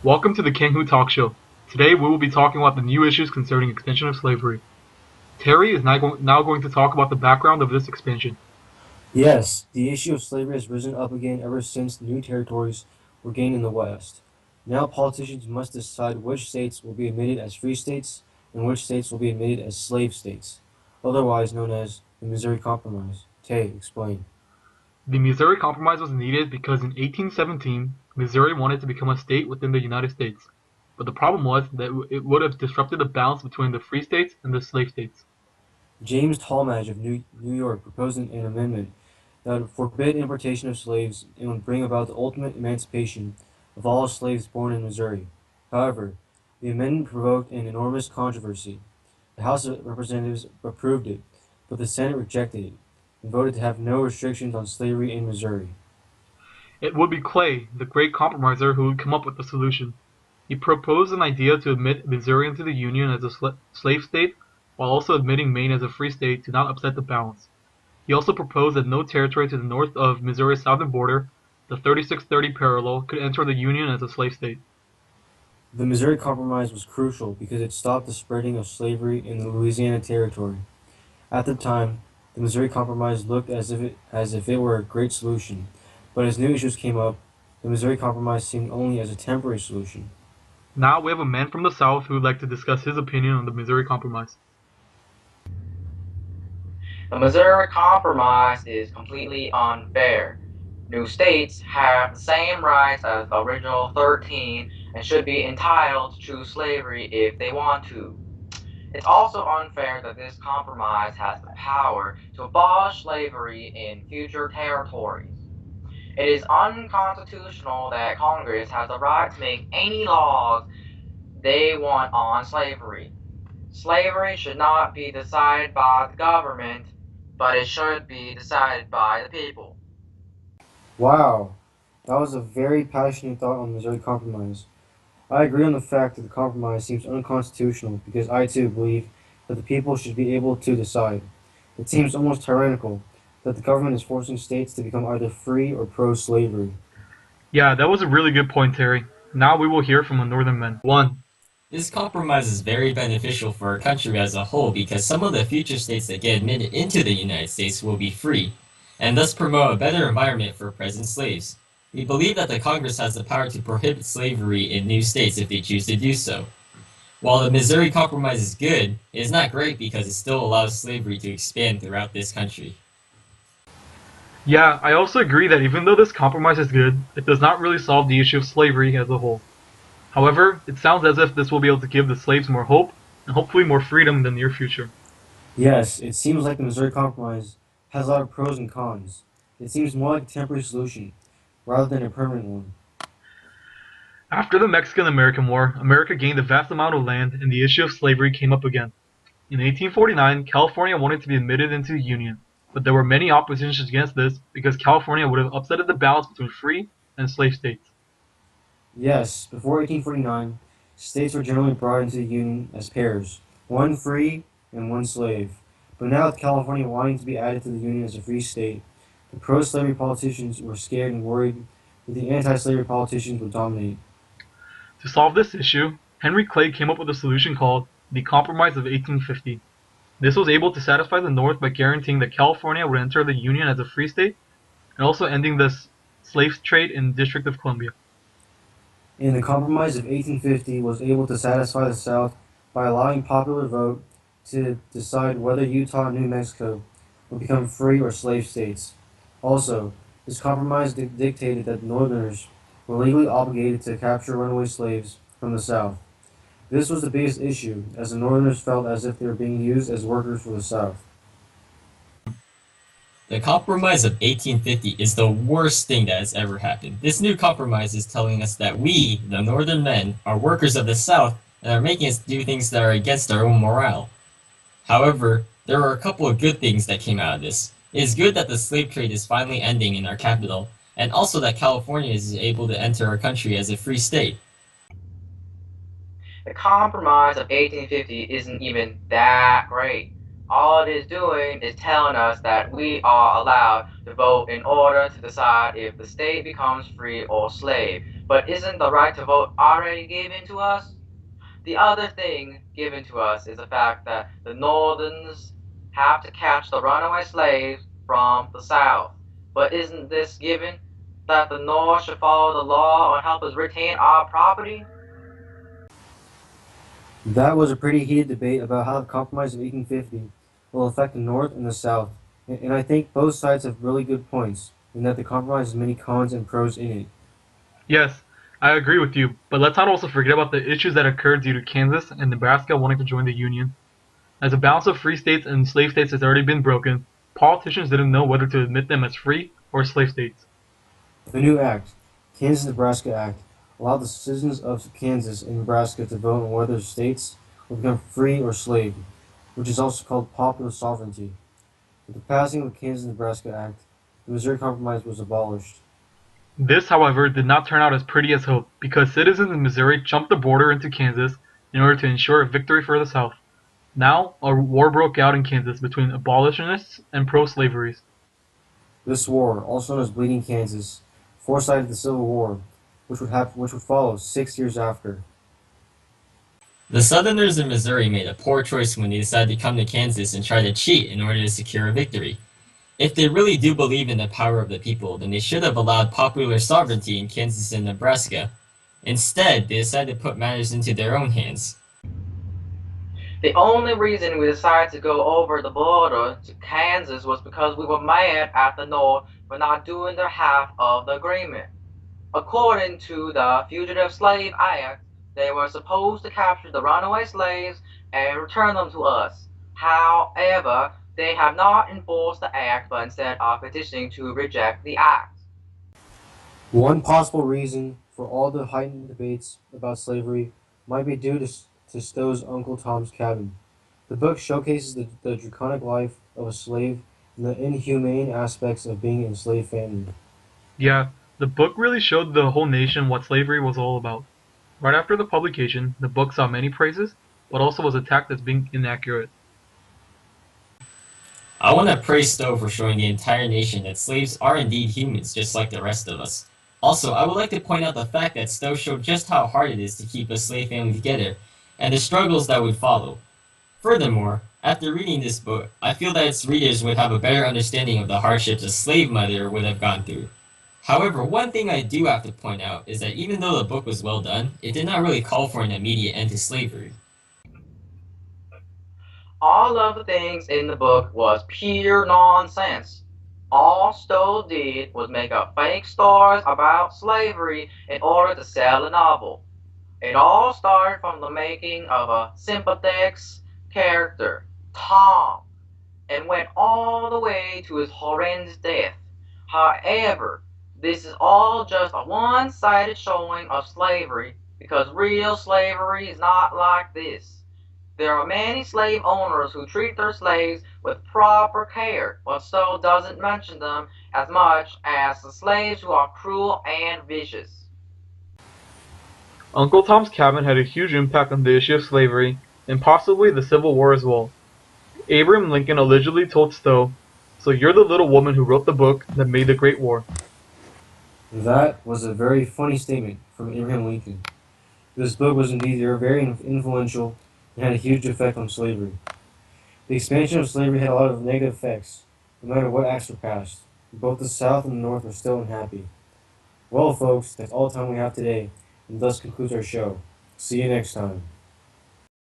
Welcome to the KangHu Talk Show. Today we will be talking about the new issues concerning extension of slavery. Terry is now going to talk about the background of this expansion. Yes, the issue of slavery has risen up again ever since new territories were gained in the West. Now politicians must decide which states will be admitted as free states and which states will be admitted as slave states, otherwise known as the Missouri Compromise. Tay, explain. The Missouri Compromise was needed because in 1817, Missouri wanted to become a state within the United States. But the problem was that it would have disrupted the balance between the free states and the slave states. James Tallmadge of New York proposed an amendment that would forbid importation of slaves and would bring about the ultimate emancipation of all slaves born in Missouri. However, the amendment provoked an enormous controversy. The House of Representatives approved it, but the Senate rejected it and voted to have no restrictions on slavery in Missouri. It would be Clay, the great compromiser, who would come up with the solution. He proposed an idea to admit Missouri into the Union as a slave state, while also admitting Maine as a free state to not upset the balance. He also proposed that no territory to the north of Missouri's southern border, the 3630 parallel, could enter the Union as a slave state. The Missouri Compromise was crucial because it stopped the spreading of slavery in the Louisiana Territory. At the time, the Missouri Compromise looked as if it were a great solution, but as new issues came up, the Missouri Compromise seemed only as a temporary solution. Now we have a man from the South who would like to discuss his opinion on the Missouri Compromise. The Missouri Compromise is completely unfair. New states have the same rights as the original 13 and should be entitled to choose slavery if they want to. It's also unfair that this compromise has the power to abolish slavery in future territories. It is unconstitutional that Congress has the right to make any laws they want on slavery. Slavery should not be decided by the government, but it should be decided by the people. Wow, that was a very passionate thought on the Missouri Compromise. I agree on the fact that the compromise seems unconstitutional because I too believe that the people should be able to decide. It seems almost tyrannical that the government is forcing states to become either free or pro-slavery. Yeah, that was a really good point, Terry. Now we will hear from the Northern men. 1. This compromise is very beneficial for our country as a whole because some of the future states that get admitted into the United States will be free, and thus promote a better environment for present slaves. We believe that the Congress has the power to prohibit slavery in new states if they choose to do so. While the Missouri Compromise is good, it is not great because it still allows slavery to expand throughout this country. Yeah, I also agree that even though this compromise is good, it does not really solve the issue of slavery as a whole. However, it sounds as if this will be able to give the slaves more hope and hopefully more freedom in the near future. Yes, it seems like the Missouri Compromise has a lot of pros and cons. It seems more like a temporary solution rather than a permanent one. After the Mexican-American War, America gained a vast amount of land and the issue of slavery came up again. In 1849, California wanted to be admitted into the Union, but there were many oppositions against this because California would have upset the balance between free and slave states. Yes, before 1849, states were generally brought into the Union as pairs, one free and one slave. But now with California wanting to be added to the Union as a free state, the pro-slavery politicians were scared and worried that the anti-slavery politicians would dominate. To solve this issue, Henry Clay came up with a solution called the Compromise of 1850. This was able to satisfy the North by guaranteeing that California would enter the Union as a free state and also ending the slave trade in the District of Columbia. And the Compromise of 1850 was able to satisfy the South by allowing popular vote to decide whether Utah and New Mexico would become free or slave states. Also, this compromise dictated that the Northerners were legally obligated to capture runaway slaves from the South. This was the biggest issue, as the Northerners felt as if they were being used as workers for the South. The Compromise of 1850 is the worst thing that has ever happened. This new compromise is telling us that we, the Northern men, are workers of the South and are making us do things that are against our own morale. However, there are a couple of good things that came out of this. It is good that the slave trade is finally ending in our capital, and also that California is able to enter our country as a free state. The Compromise of 1850 isn't even that great. All it is doing is telling us that we are allowed to vote in order to decide if the state becomes free or slave. But isn't the right to vote already given to us? The other thing given to us is the fact that the Northerns have to catch the runaway slaves from the South. But isn't this given that the North should follow the law and help us retain our property? That was a pretty heated debate about how the Compromise of 1850 will affect the North and the South, and I think both sides have really good points, and that the Compromise has many cons and pros in it. Yes, I agree with you, but let's not also forget about the issues that occurred due to Kansas and Nebraska wanting to join the Union. As the balance of free states and slave states has already been broken, politicians didn't know whether to admit them as free or slave states. The new act, Kansas-Nebraska Act, allowed the citizens of Kansas and Nebraska to vote on whether states will become free or slave, which is also called popular sovereignty. With the passing of the Kansas-Nebraska Act, the Missouri Compromise was abolished. This, however, did not turn out as pretty as hoped, because citizens in Missouri jumped the border into Kansas in order to ensure a victory for the South. Now, a war broke out in Kansas between abolitionists and pro-slaveries. This war, also known as Bleeding Kansas, foresighted the Civil War, which would follow 6 years after. The Southerners in Missouri made a poor choice when they decided to come to Kansas and try to cheat in order to secure a victory. If they really do believe in the power of the people, then they should have allowed popular sovereignty in Kansas and Nebraska. Instead, they decided to put matters into their own hands. The only reason we decided to go over the border to Kansas was because we were mad at the North for not doing their half of the agreement. According to the Fugitive Slave Act, they were supposed to capture the runaway slaves and return them to us. However, they have not enforced the act, but instead are petitioning to reject the act. One possible reason for all the heightened debates about slavery might be due to Stowe's Uncle Tom's Cabin. The book showcases the draconic life of a slave and the inhumane aspects of being an enslaved family. Yeah, the book really showed the whole nation what slavery was all about. Right after the publication, the book saw many praises, but also was attacked as being inaccurate. I want to praise Stowe for showing the entire nation that slaves are indeed humans just like the rest of us. Also, I would like to point out the fact that Stowe showed just how hard it is to keep a slave family together, and the struggles that would follow. Furthermore, after reading this book, I feel that its readers would have a better understanding of the hardships a slave mother would have gone through. However, one thing I do have to point out is that even though the book was well done, it did not really call for an immediate end to slavery. All of the things in the book was pure nonsense. All Stowe did was make up fake stories about slavery in order to sell a novel. It all started from the making of a sympathetic character, Tom, and went all the way to his horrendous death. However, this is all just a one-sided showing of slavery because real slavery is not like this. There are many slave owners who treat their slaves with proper care, but Stowe doesn't mention them as much as the slaves who are cruel and vicious. Uncle Tom's Cabin had a huge impact on the issue of slavery, and possibly the Civil War as well. Abraham Lincoln allegedly told Stowe, "So you're the little woman who wrote the book that made the Great War." That was a very funny statement from Abraham Lincoln. This book was indeed very influential and had a huge effect on slavery. The expansion of slavery had a lot of negative effects, no matter what acts were passed. Both the South and the North were still unhappy. Well, folks, that's all the time we have today, and thus concludes our show. See you next time.